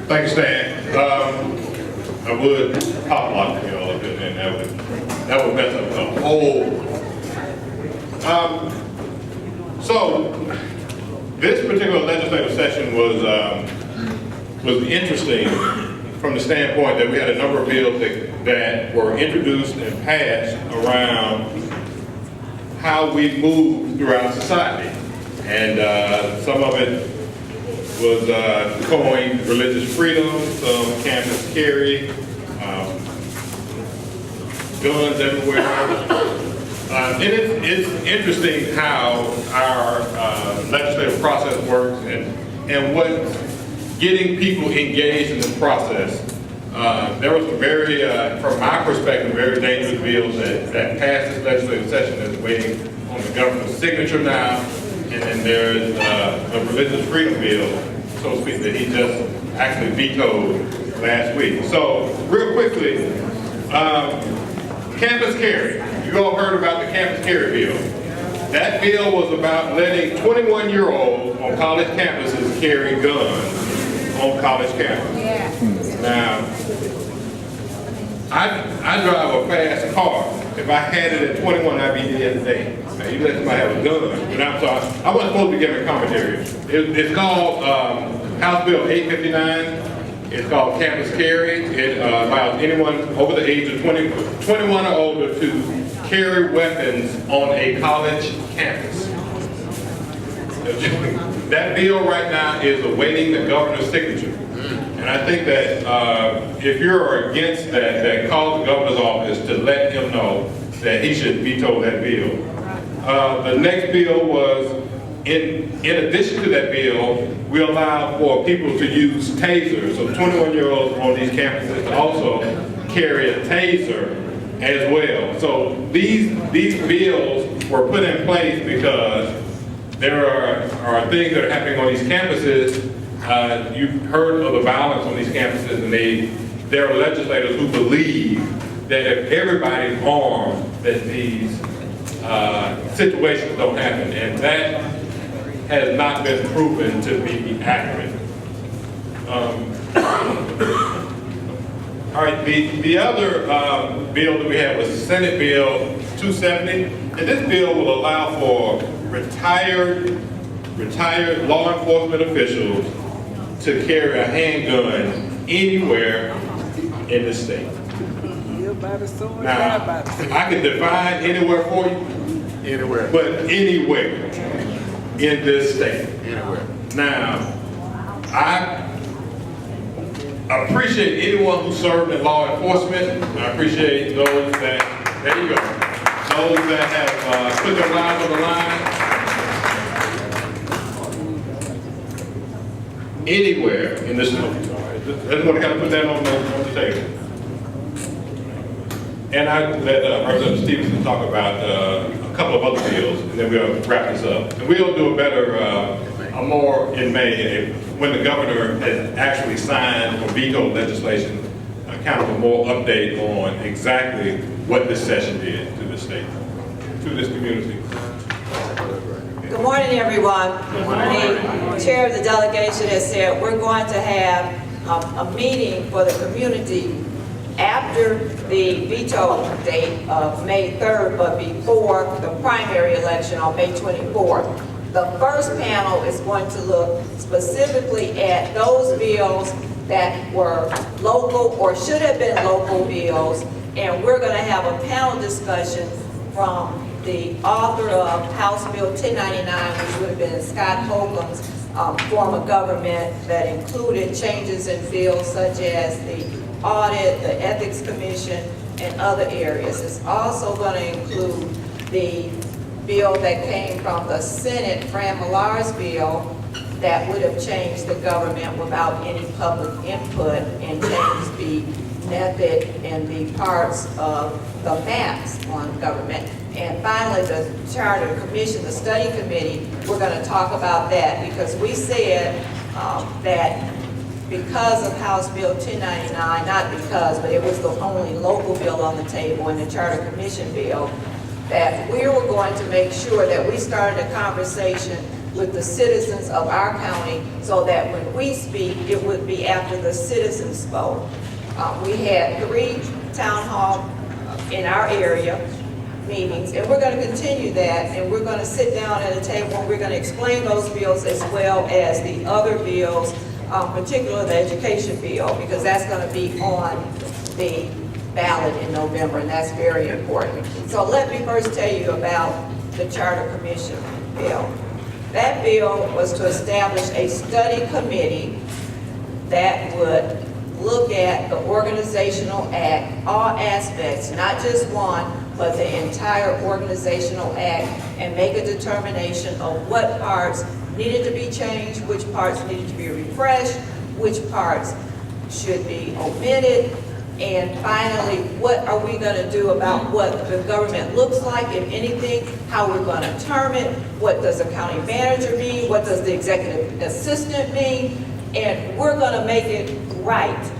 Thank you, Stan. I would pop lock the bill up and that would mess up the whole. So this particular legislative session was interesting from the standpoint that we had a number of bills that were introduced and passed around how we move throughout society. And some of it was coined religious freedom, some campus carry, guns everywhere. And it's interesting how our legislative process works and what's getting people engaged in the process. There was some very, from my perspective, very dangerous bills that passed this legislative session that's waiting on the governor's signature now. And then there's a religious freedom bill, so to speak, that he just actually vetoed last week. So, real quickly, campus carry. You all heard about the campus carry bill. That bill was about letting 21-year-olds on college campuses carry guns on college campus. Yeah. Now, I drive a fast car. If I had it at 21, I'd be dead today. Now, you let somebody have a gun, and I'm sorry, I wasn't supposed to be giving commentary. It's called House Bill 859. It's called Campus Carry. It allows anyone over the age of 21 or older to carry weapons on a college campus. That bill right now is awaiting the governor's signature. And I think that if you're against that, call the governor's office to let him know that he should veto that bill. The next bill was, in addition to that bill, we allow for people to use tasers. So 21-year-olds on these campuses to also carry a taser as well. So these bills were put in place because there are things that are happening on these campuses. You've heard of the violence on these campuses, and there are legislators who believe that if everybody's armed, that these situations don't happen, and that has not been proven to be accurate. All right, the other bill that we had was Senate Bill 270, and this bill will allow for retired law enforcement officials to carry a handgun anywhere in the state. Now, I can define anywhere for you. Anywhere. But anywhere in this state. Anywhere. Now, I appreciate anyone who served in law enforcement. I appreciate those that, there you go, those that have put their lives on the line. Anywhere in this state. I just want to kind of put that on the table. And I let Representative Stephenson talk about a couple of other bills, and then we'll wrap this up. And we'll do a more in May, when the governor has actually signed or vetoed legislation, kind of a more update on exactly what this session did to the state, to this community. Good morning, everyone. Good morning. The chair of the delegation has said we're going to have a meeting for the community after the veto date of May 3rd, but before the primary election on May 24th. The first panel is going to look specifically at those bills that were local or should have been local bills, and we're going to have a panel discussion from the author of House Bill 1099, which would have been Scott Holcomb's form of government, that included changes in fields such as the audit, the ethics commission, and other areas. It's also going to include the bill that came from the Senate, Fran Millar's bill, that would have changed the government without any public input and changed the method and the parts of the maps on government. And finally, the Charter Commission, the study committee, we're going to talk about that because we said that because of House Bill 1099, not because, but it was the only local bill on the table in the Charter Commission bill, that we were going to make sure that we started a conversation with the citizens of our county, so that when we speak, it would be after the citizens spoke. We had 3 town hall in our area meetings, and we're going to continue that, and we're going to sit down at a table and we're going to explain those bills as well as the other bills, particularly the education bill, because that's going to be on the ballot in November, and that's very important. So let me first tell you about the Charter Commission bill. That bill was to establish a study committee that would look at the organizational act, all aspects, not just one, but the entire organizational act, and make a determination of what parts needed to be changed, which parts needed to be refreshed, which parts should be omitted, and finally, what are we going to do about what the government looks like, if anything, how we're going to term it, what does a county manager mean, what does the executive assistant mean, and we're going to make it right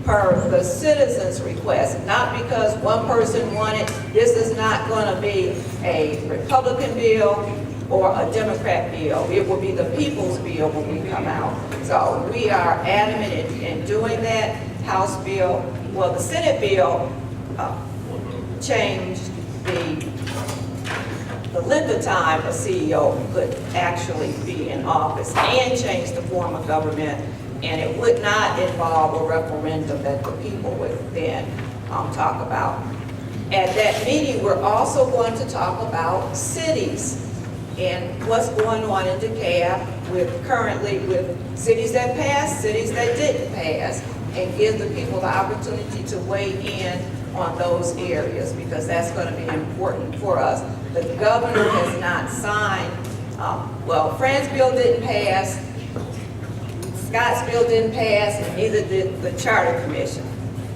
per the citizens' request, not because one person wanted. This is not going to be a Republican bill or a Democrat bill. It will be the people's bill when we come out. So we are adamant in doing that. House bill, well, the Senate bill changed the length of time a CEO could actually be in office, and changed the form of government, and it would not involve a referendum that the people would then talk about. At that meeting, we're also going to talk about cities and what's going on in DeKalb currently with cities that passed, cities that didn't pass, and give the people the opportunity to weigh in on those areas, because that's going to be important for us. The governor has not signed, well, Fran's bill didn't pass, Scott's bill didn't pass, and neither did the Charter Commission.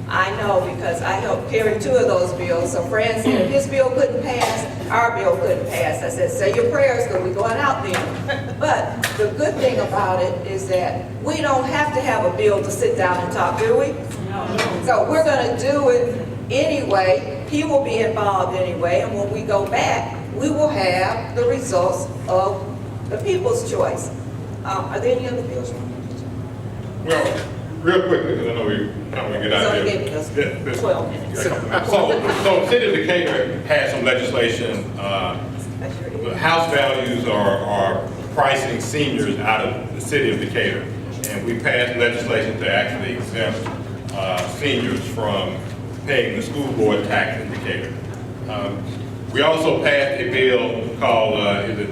I know because I helped carry 2 of those bills. So Fran said if his bill couldn't pass, our bill couldn't pass. I said, say your prayers because we're going out then. But the good thing about it is that we don't have to have a bill to sit down and talk, do we? No. So we're going to do it anyway. He will be involved anyway. And when we go back, we will have the results of the people's choice. Are there any other bills? Well, real quickly, because I know we're trying to get out of here. So gave us 12 minutes. So the city of Decatur has some legislation. The house values are pricing seniors out of the city of Decatur. And we passed legislation to actually exempt seniors from paying the school board tax in Decatur. We also passed a bill called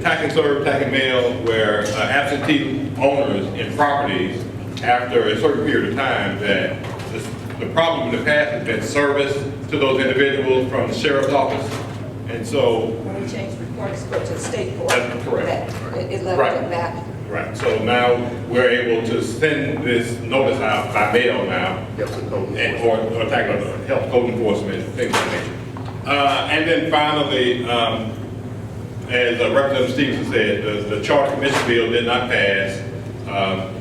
Tax and Serve, Tax and Mail, where absentee owners in properties, after a certain period of time, that the problem in the past has been service to those individuals from the sheriff's office. And so When we changed reports to the state court, That's correct. It left it back. right, so now we're able to send this notice out by mail now, or tax or health code enforcement, things like that. And then finally, as Representative Stephenson said, the Charter Commission bill did not pass.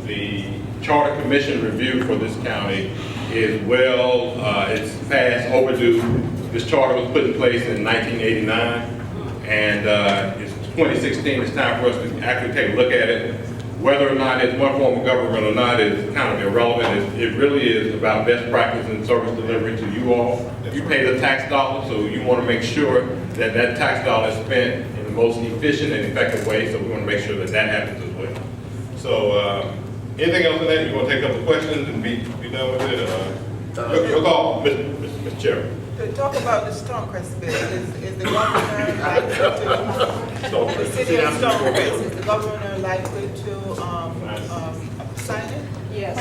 The Charter Commission review for this county is it's past overdue. This charter was put in place in 1989, and it's 2016. It's time for us to actually take a look at it. Whether or not it's one form of government or not is kind of irrelevant. It really is about best practice and service delivery to you all. You pay the tax dollar, so you want to make sure that that tax dollar is spent in the most efficient and effective way, so we want to make sure that that happens as well. So, anything else on that? You want to take up the questions and be done with it? Your call, Mr. Chairman. To talk about the Stonecrest bill, is the governor likely to, the city of Stonecrest, is the governor likely to sign it? Yes.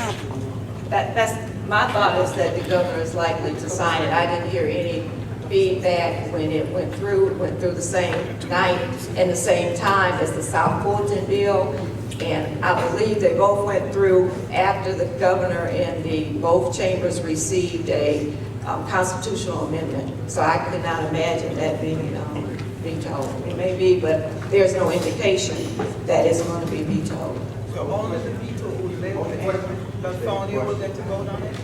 That's my thought, is that the governor is likely to sign it. I didn't hear any feedback when it went through the same night and the same time as the South Fulton bill. And I believe they both went through after the governor and both chambers received a constitutional amendment. So I could not imagine that being vetoed. It may be, but there's no indication that it's going to be vetoed. So only the people who live in Lithonia will get to vote on it?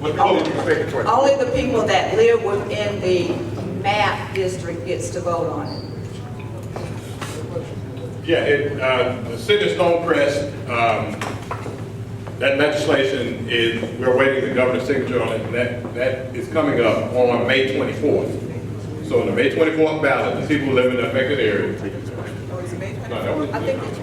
Only the people that live within the map district gets to vote on it. Yeah, the city of Stonecrest, that legislation is, we're waiting the governor's signature on it, and that is coming up on May 24th. So on the May 24th ballot, the people who live in the affected area. Or is it May No, that was- 24th? I think it's.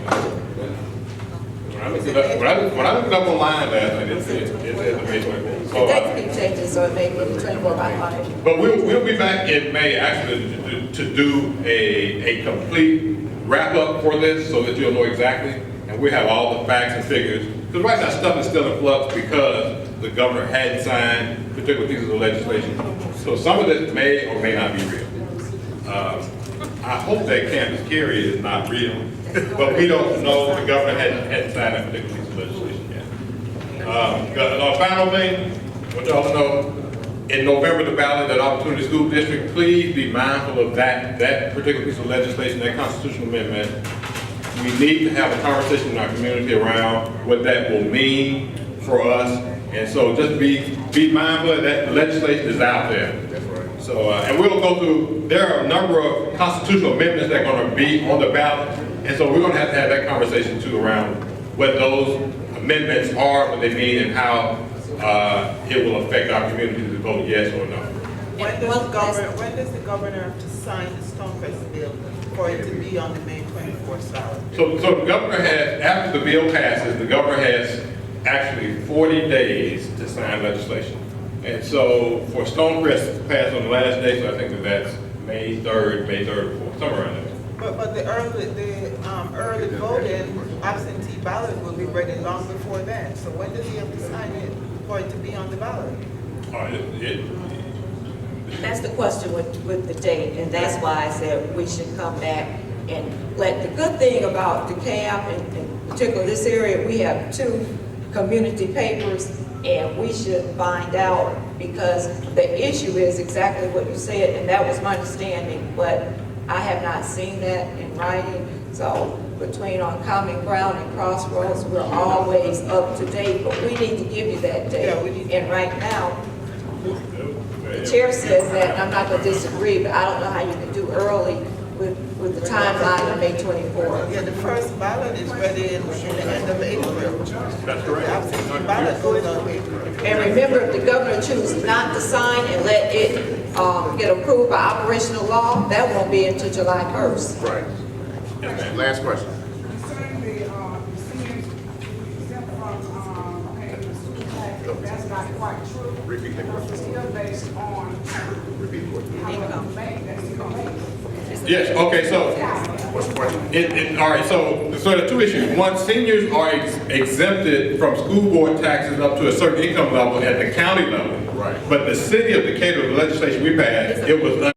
When I looked it up online last night, it said the May 24th. The So, dates keep changing, so it may be the 24th by Monday. but we'll be back in May actually to do a complete wrap-up for this so that you'll know exactly, and we have all the facts and figures. Because right now, stuff is still in flux because the governor hadn't signed particular pieces of legislation. So some of this may or may not be real. I hope that campus carry is not real, but we don't know. The governor hadn't signed that particular piece of legislation yet. The final thing, what y'all know, in November, the ballot at Opportunity School District, please be mindful of that particular piece of legislation, that constitutional amendment. We need to have a conversation in our community around what that will mean for us. And so just be mindful of that. The legislation is out there. That's right. So, and we'll go through, there are a number of constitutional amendments that are going to be on the ballot. And so we're going to have that conversation too around what those amendments are, what they mean, and how it will affect our community to vote yes or no. When does the governor have to sign the Stonecrest bill for it to be on the May 24th ballot? So the governor has, after the bill passes, the governor has actually 40 days to sign legislation. And so for Stonecrest to pass on the last day, so I think that's May 3rd, or 4th, somewhere around there. But the early voting absentee ballot will be ready long before that. So when does he have to sign it for it to be on the ballot? That's the question with the date, and that's why I said we should come back and let, the good thing about DeKalb, and in particular this area, we have 2 community papers, and we should find out, because the issue is exactly what you said, and that was my understanding, but I have not seen that in writing. So between on Common Ground and Crossroads, we're always up to date, but we need to give you that date. Yeah, we need to. And right now, the chair says that, and I'm not going to disagree, but I don't know how you can do early with the timeline of May 24th. Yeah, the first ballot is ready in the end of April. That's The correct. absentee ballot goes on April. And remember, if the governor chooses not to sign and let it get approved by operational law, that won't be until July 1st. Right. Last question. Concerning the seniors exempt from paying the school tax, that's not quite true. Repeat the question. It's still based on Repeat the question. how much you make, that's still based. Yes, okay, so, What's the question? all right, so there are 2 issues. One, seniors are exempted from school board taxes up to a certain income level at the county level. Right. But the city of Decatur, the legislation we passed, it was